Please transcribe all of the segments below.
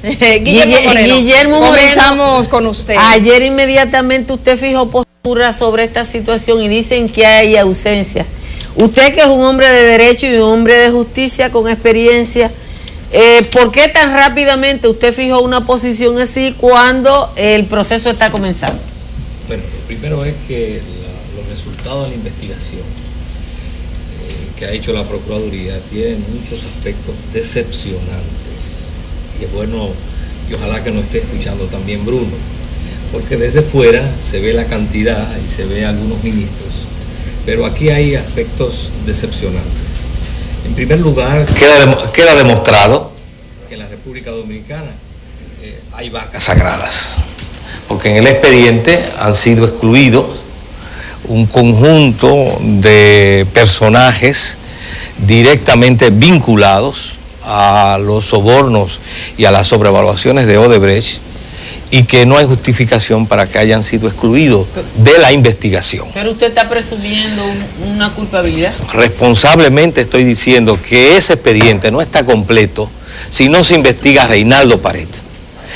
Guillermo Moreno, comenzamos con usted. Ayer inmediatamente usted fijó postura sobre esta situación y dicen que hay ausencias. Usted, que es un hombre de derecho y un hombre de justicia con experiencia, ¿por qué tan rápidamente usted fijó una posición así cuando el proceso está comenzando? Bueno, lo primero es que los resultados de la investigación que ha hecho la Procuraduría tienen muchos aspectos decepcionantes. Y es bueno, y ojalá que nos esté escuchando también Bruno, porque desde fuera se ve la cantidad y se ve algunos ministros, pero aquí hay aspectos decepcionantes. En primer lugar, queda demostrado que en la República Dominicana hay vacas sagradas, porque en el expediente han sido excluidos un conjunto de personajes directamente vinculados a los sobornos y a las sobrevaluaciones de Odebrecht, y que no hay justificación para que hayan sido excluidos de la investigación. Pero usted está presumiendo una culpabilidad. Responsablemente estoy diciendo que ese expediente no está completo si no se investiga a Reinaldo Pared,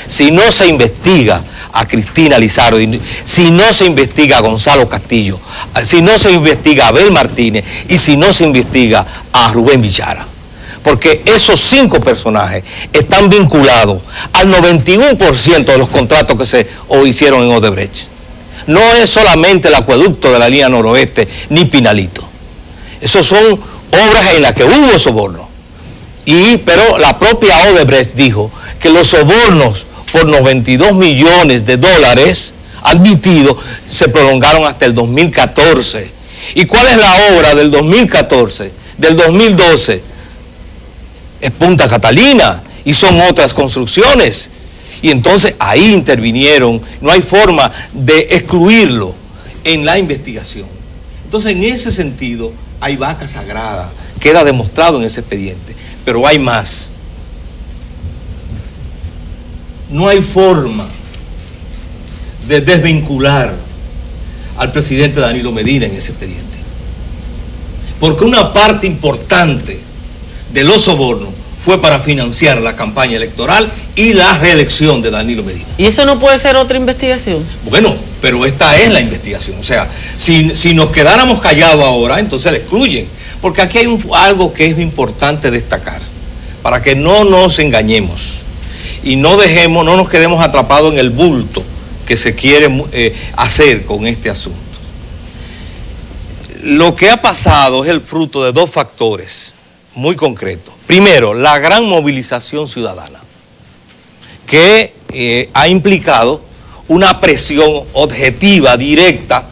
si no se investiga a Cristina Lizardo, si no se investiga a Gonzalo Castillo, si no se investiga a Abel Martínez y si no se investiga a Rubén Bichara. Porque esos 5 personajes están vinculados al 91% de los contratos que se hicieron en Odebrecht. No es solamente el acueducto de la línea noroeste ni Pinalito. Esos son obras en las que hubo soborno. Pero la propia Odebrecht dijo que los sobornos por 92 millones de dólares admitidos se prolongaron hasta el 2014. ¿Y cuál es la obra del 2014? Del 2012. Es Punta Catalina y son otras construcciones. Y entonces ahí intervinieron, no hay forma de excluirlo en la investigación. Entonces en ese sentido hay vaca sagrada, queda demostrado en ese expediente, pero hay más. No hay forma de desvincular al presidente Danilo Medina en ese expediente, porque una parte importante de los sobornos fue para financiar la campaña electoral y la reelección de Danilo Medina. ¿Y eso no puede ser otra investigación? Bueno, pero esta es la investigación. O sea, si nos quedáramos callados ahora, entonces la excluyen. Porque aquí hay algo que es importante destacar, para que no nos engañemos y no nos quedemos atrapados en el bulto que se quiere hacer con este asunto. Lo que ha pasado es el fruto de 2 factores muy concretos. Primero, la gran movilización ciudadana, que ha implicado una presión objetiva, directa,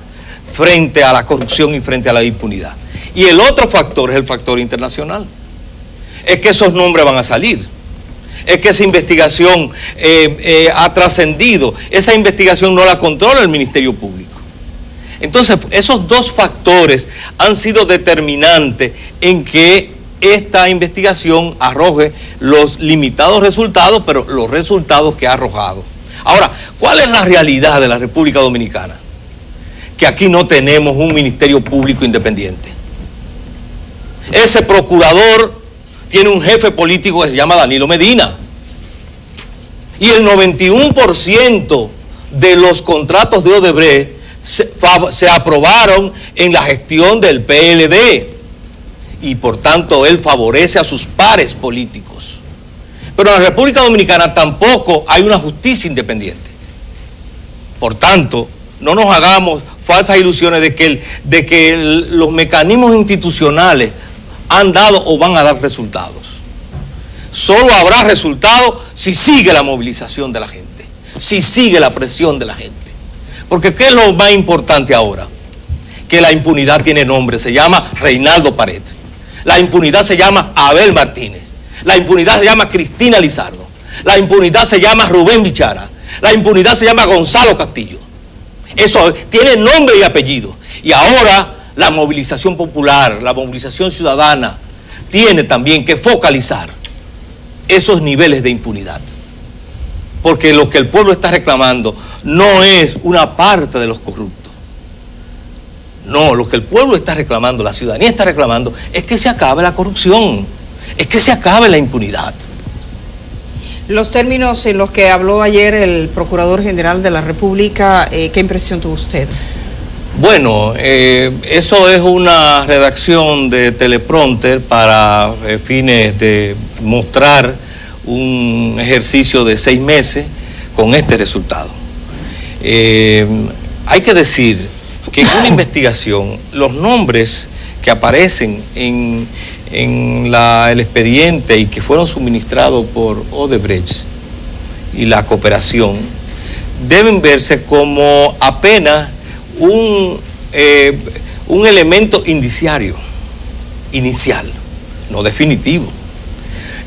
frente a la corrupción y frente a la impunidad. Y el otro factor es el factor internacional. Es que esos nombres van a salir. Es que esa investigación ha trascendido. Esa investigación no la controla el Ministerio Público. Entonces, esos 2 factores han sido determinantes en que esta investigación arroje los limitados resultados, pero los resultados que ha arrojado. Ahora, ¿cuál es la realidad de la República Dominicana? Que aquí no tenemos un Ministerio Público independiente. Ese procurador tiene un jefe político que se llama Danilo Medina. Y el 91% de los contratos de Odebrecht se aprobaron en la gestión del PLD. Y por tanto él favorece a sus pares políticos. Pero en la República Dominicana tampoco hay una justicia independiente. Por tanto, no nos hagamos falsas ilusiones de que los mecanismos institucionales han dado o van a dar resultados. Solo habrá resultados si sigue la movilización de la gente, si sigue la presión de la gente. Porque ¿qué es lo más importante ahora? Que la impunidad tiene nombre, se llama Reinaldo Pared. La impunidad se llama Abel Martínez. La impunidad se llama Cristina Lizardo. La impunidad se llama Rubén Bichara. La impunidad se llama Gonzalo Castillo. Eso tiene nombre y apellido. Y ahora la movilización popular, la movilización ciudadana, tiene también que focalizar esos niveles de impunidad. Porque lo que el pueblo está reclamando no es una parte de los corruptos. No, lo que el pueblo está reclamando, la ciudadanía está reclamando, es que se acabe la corrupción, es que se acabe la impunidad. Los términos en los que habló ayer el Procurador General de la República, ¿qué impresión tuvo usted? Bueno, eso es una redacción de teleprompter para fines de mostrar un ejercicio de 6 meses con este resultado. Hay que decir que en una investigación, los nombres que aparecen en el expediente y que fueron suministrados por Odebrecht y la cooperación deben verse como apenas un elemento indiciario, inicial, no definitivo.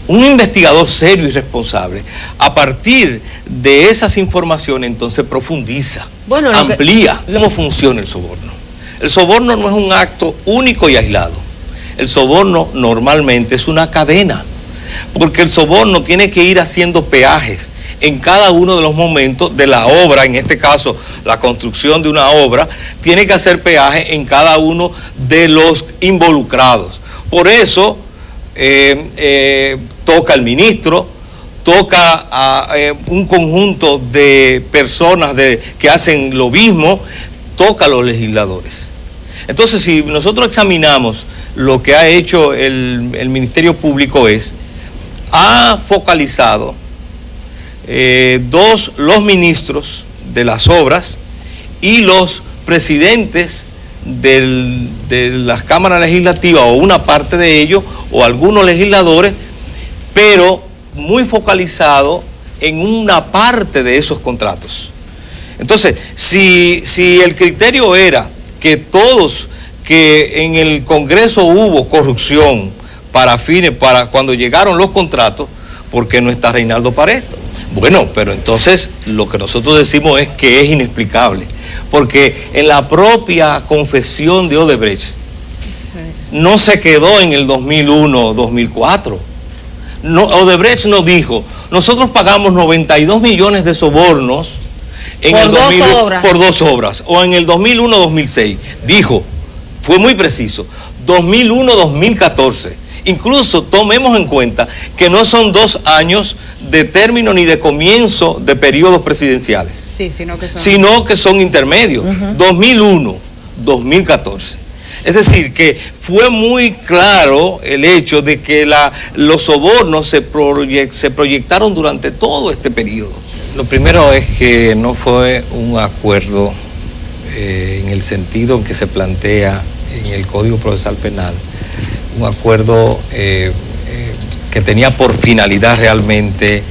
Un investigador serio y responsable, a partir de esas informaciones, entonces profundiza, amplía cómo funciona el soborno. El soborno no es un acto único y aislado. El soborno normalmente es una cadena, porque el soborno tiene que ir haciendo peajes en cada uno de los momentos de la obra. En este caso, la construcción de una obra tiene que hacer peaje en cada uno de los involucrados. Por eso toca el ministro, toca a un conjunto de personas que hacen lo mismo, toca a los legisladores. Entonces, si nosotros examinamos lo que ha hecho el Ministerio Público, ha focalizado los ministros de las obras y los presidentes de las cámaras legislativas, o una parte de ellos, o algunos legisladores, pero muy focalizado en una parte de esos contratos. Entonces, si el criterio era que en el Congreso hubo corrupción para cuando llegaron los contratos, ¿por qué no está Reinaldo Pared? Bueno, pero entonces lo que nosotros decimos es que es inexplicable, porque en la propia confesión de Odebrecht no se quedó en el 2001-2004. No, Odebrecht nos dijo, nosotros pagamos 92 millones de sobornos por dos obras, o en el 2001-2006. Dijo, fue muy preciso, 2001-2014. Incluso tomemos en cuenta que no son 2 años de término ni de comienzo de periodos presidenciales, sí, sino que son intermedios, 2001-2014. Es decir, que fue muy claro el hecho de que los sobornos se proyectaron durante todo este periodo. Lo primero es que no fue un acuerdo en el sentido en que se plantea en el Código Procesal Penal, un acuerdo que tenía por finalidad realmente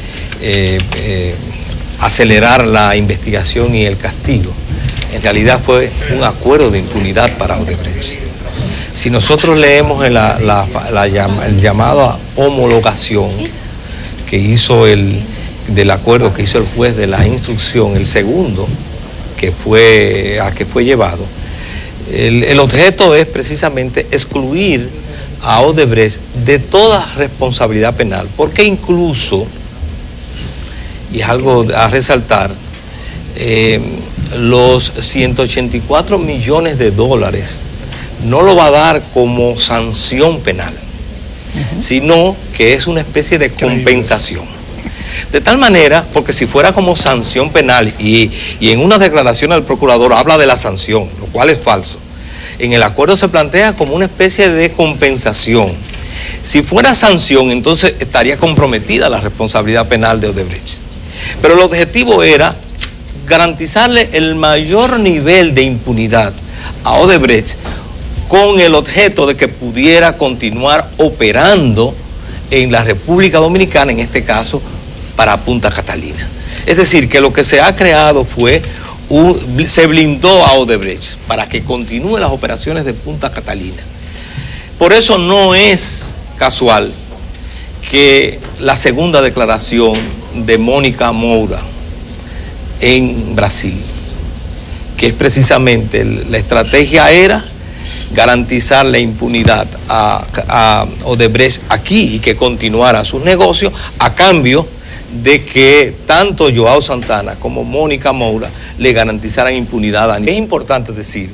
acelerar la investigación y el castigo. En realidad fue un acuerdo de impunidad para Odebrecht. Si nosotros leemos el llamado a homologación que hizo del acuerdo que hizo el juez de la instrucción, el segundo a que fue llevado, el objeto es precisamente excluir a Odebrecht de toda responsabilidad penal, porque incluso, y es algo a resaltar, los 184 millones de dólares no lo va a dar como sanción penal, sino que es una especie de compensación. De tal manera, porque si fuera como sanción penal, y en una declaración del procurador habla de la sanción, lo cual es falso, en el acuerdo se plantea como una especie de compensación. Si fuera sanción, entonces estaría comprometida la responsabilidad penal de Odebrecht. Pero el objetivo era garantizarle el mayor nivel de impunidad a Odebrecht, con el objeto de que pudiera continuar operando en la República Dominicana, en este caso para Punta Catalina. Es decir, que lo que se ha creado se blindó a Odebrecht para que continúe las operaciones de Punta Catalina. Por eso no es casual que la segunda declaración de Mónica Moura en Brasil, que es precisamente la estrategia era garantizar la impunidad a Odebrecht aquí y que continuara sus negocios a cambio de que tanto Joao Santana como Mónica Moura le garantizaran impunidad. Es importante decir,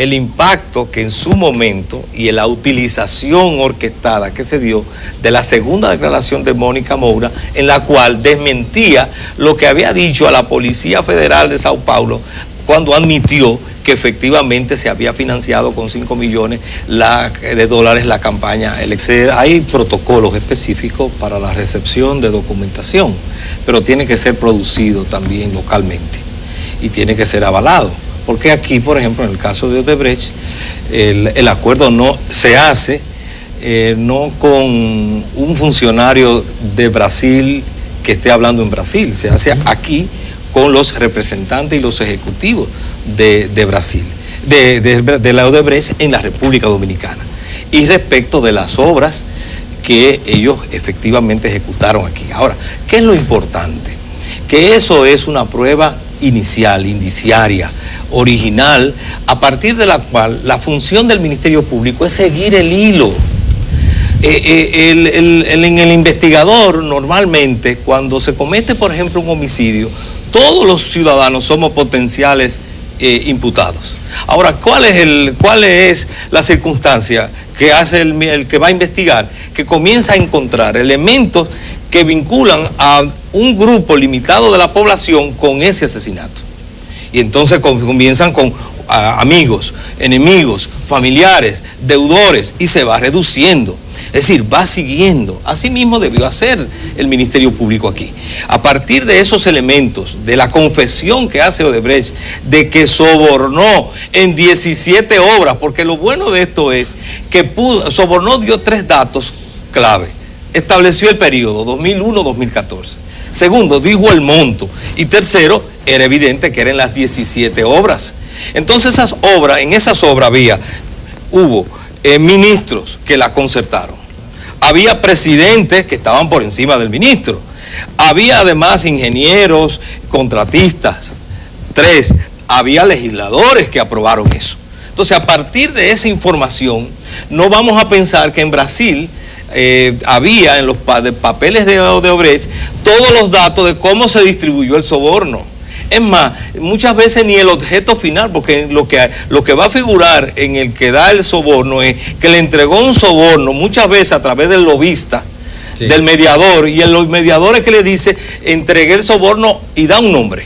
el impacto que en su momento y la utilización orquestada que se dio de la segunda declaración de Mónica Moura, en la cual desmentía lo que había dicho a la Policía Federal de Sao Paulo cuando admitió que efectivamente se había financiado con 5 millones de dólares la campaña electoral. Hay protocolos específicos para la recepción de documentación, pero tiene que ser producido también localmente y tiene que ser avalado. Porque aquí, por ejemplo, en el caso de Odebrecht, el acuerdo no se hace no con un funcionario de Brasil que esté hablando en Brasil, se hace aquí con los representantes y los ejecutivos de Brasil, de la Odebrecht en la República Dominicana. Y respecto de las obras que ellos efectivamente ejecutaron aquí. Ahora, ¿qué es lo importante? Que eso es una prueba inicial, indiciaria, original, a partir de la cual la función del Ministerio Público es seguir el hilo. En el investigador, normalmente, cuando se comete, por ejemplo, un homicidio, todos los ciudadanos somos potenciales imputados. Ahora, ¿cuál es la circunstancia que hace el que va a investigar? Que comienza a encontrar elementos que vinculan a un grupo limitado de la población con ese asesinato. Y entonces comienzan con amigos, enemigos, familiares, deudores, y se va reduciendo. Es decir, va siguiendo. Así mismo debió hacer el Ministerio Público aquí. A partir de esos elementos, de la confesión que hace Odebrecht, de que sobornó en 17 obras, porque lo bueno de esto es que sobornó, dio 3 datos clave. Estableció el periodo 2001-2014. Segundo, dijo el monto. Y tercero, era evidente que eran las 17 obras. Entonces en esas obras hubo ministros que la concertaron. Había presidentes que estaban por encima del ministro. Había además ingenieros, contratistas. 3, había legisladores que aprobaron eso. Entonces, a partir de esa información, no vamos a pensar que en Brasil había en los papeles de Odebrecht todos los datos de cómo se distribuyó el soborno. Es más, muchas veces ni el objeto final, porque lo que va a figurar en el que da el soborno es que le entregó un soborno, muchas veces a través del lobista, sí, del mediador, y el mediador es que le dice, entregué el soborno y da un nombre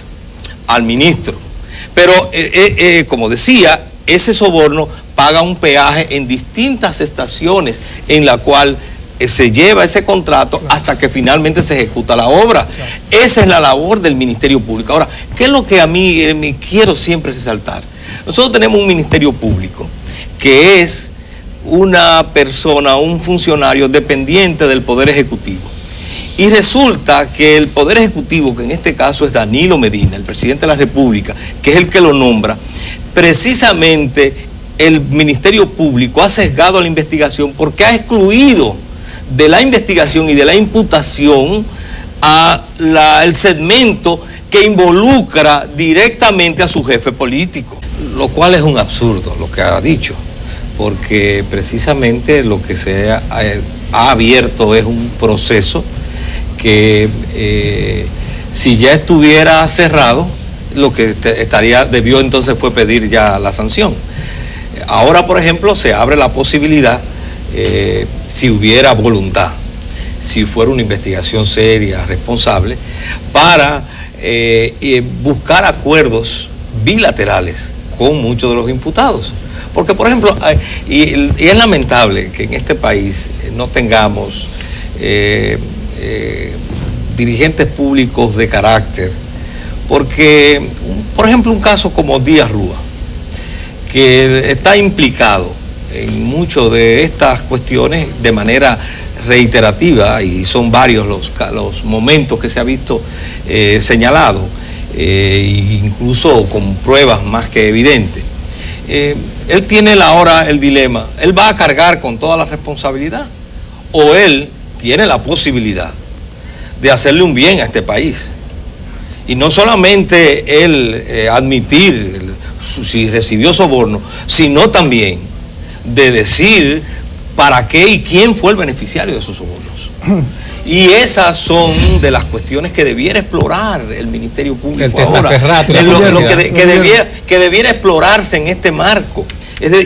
al ministro. Pero, como decía, ese soborno paga un peaje en distintas estaciones en la cual se lleva ese contrato hasta que finalmente se ejecuta la obra. Esa es la labor del Ministerio Público. Ahora, ¿qué es lo que a mí me quiero siempre resaltar? Nosotros tenemos un Ministerio Público que es una persona, un funcionario dependiente del Poder Ejecutivo. Y resulta que el Poder Ejecutivo, que en este caso es Danilo Medina, el presidente de la República, que es el que lo nombra, precisamente el Ministerio Público ha sesgado la investigación porque ha excluido de la investigación y de la imputación el segmento que involucra directamente a su jefe político. Lo cual es un absurdo lo que ha dicho, porque precisamente lo que se ha abierto es un proceso que si ya estuviera cerrado, lo que debió entonces fue pedir ya la sanción. Ahora, por ejemplo, se abre la posibilidad, si hubiera voluntad, si fuera una investigación seria, responsable, para buscar acuerdos bilaterales con muchos de los imputados. Porque, por ejemplo, y es lamentable que en este país no tengamos dirigentes públicos de carácter, porque, por ejemplo, un caso como Díaz Rúa, que está implicado en muchas de estas cuestiones de manera reiterativa, y son varios los momentos que se ha visto señalado, incluso con pruebas más que evidentes. Él tiene ahora el dilema: él va a cargar con toda la responsabilidad, o él tiene la posibilidad de hacerle un bien a este país. Y no solamente él admitir si recibió soborno, sino también de decir para qué y quién fue el beneficiario de esos sobornos. Y esas son de las cuestiones que debiera explorar el Ministerio Público ahora. Que debiera explorarse en este marco.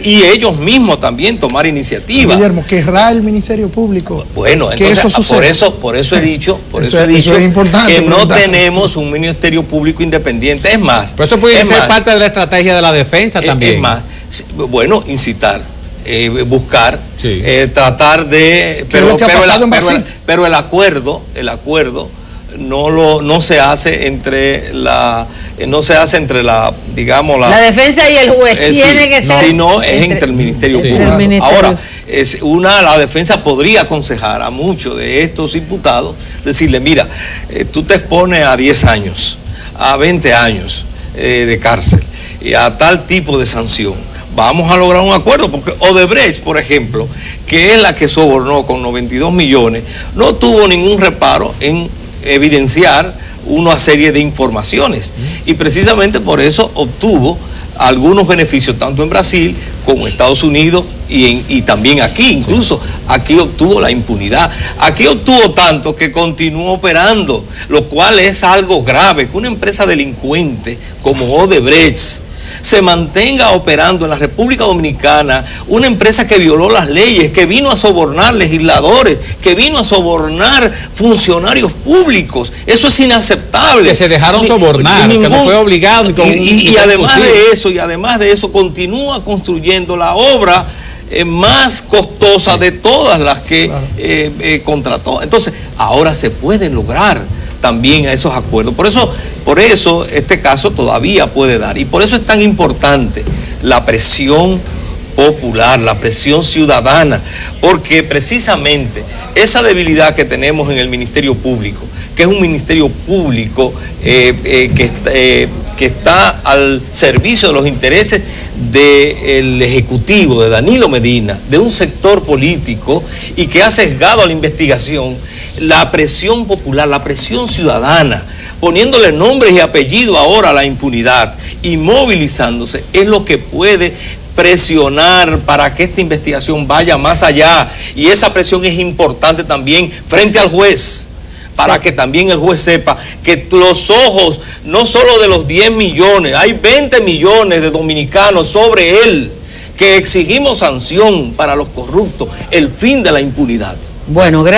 Y ellos mismos también tomar iniciativa. Guillermo, ¿querrá el Ministerio Público bueno, que entonces, eso suceda? por eso he dicho, Eso es importante, que no tenemos un Ministerio Público independiente. Es más, pero eso puede ser parte de la estrategia de la defensa también. Es más, bueno, incitar, buscar, sí, tratar de... ¿Qué es lo que ha pasado en Brasil? Pero el acuerdo no se hace entre la digamos la defensa y el juez tiene que ser, sino es entre el Ministerio Público. Ahora, la defensa podría aconsejar a muchos de estos imputados, decirle, mira, tú te expones a 10 años, a 20 años de cárcel y a tal tipo de sanción. Vamos a lograr un acuerdo, porque Odebrecht, por ejemplo, que es la que sobornó con 92 millones, no tuvo ningún reparo en evidenciar una serie de informaciones y precisamente por eso obtuvo algunos beneficios tanto en Brasil como en Estados Unidos y también aquí, incluso aquí obtuvo la impunidad. Aquí obtuvo tanto que continuó operando, lo cual es algo grave, que una empresa delincuente como Odebrecht se mantenga operando en la República Dominicana, una empresa que violó las leyes, que vino a sobornar legisladores, que vino a sobornar funcionarios públicos. Eso es inaceptable. Que se dejaron sobornar, que no fue obligado. Y además de eso, continúa construyendo la obra más costosa de todas las que contrató. Entonces, ahora se pueden lograr también a esos acuerdos. Por eso este caso todavía puede dar. Y por eso es tan importante la presión popular, la presión ciudadana, porque precisamente esa debilidad que tenemos en el Ministerio Público, que es un Ministerio Público que está al servicio de los intereses del Ejecutivo, de Danilo Medina, de un sector político y que ha sesgado a la investigación, la presión popular, la presión ciudadana, poniéndole nombres y apellidos ahora a la impunidad y movilizándose, es lo que puede presionar para que esta investigación vaya más allá. Y esa presión es importante también frente al juez, para que también el juez sepa que los ojos, no solo de los 10 millones, hay 20 millones de dominicanos sobre él, que exigimos sanción para los corruptos, el fin de la impunidad. Bueno, gracias.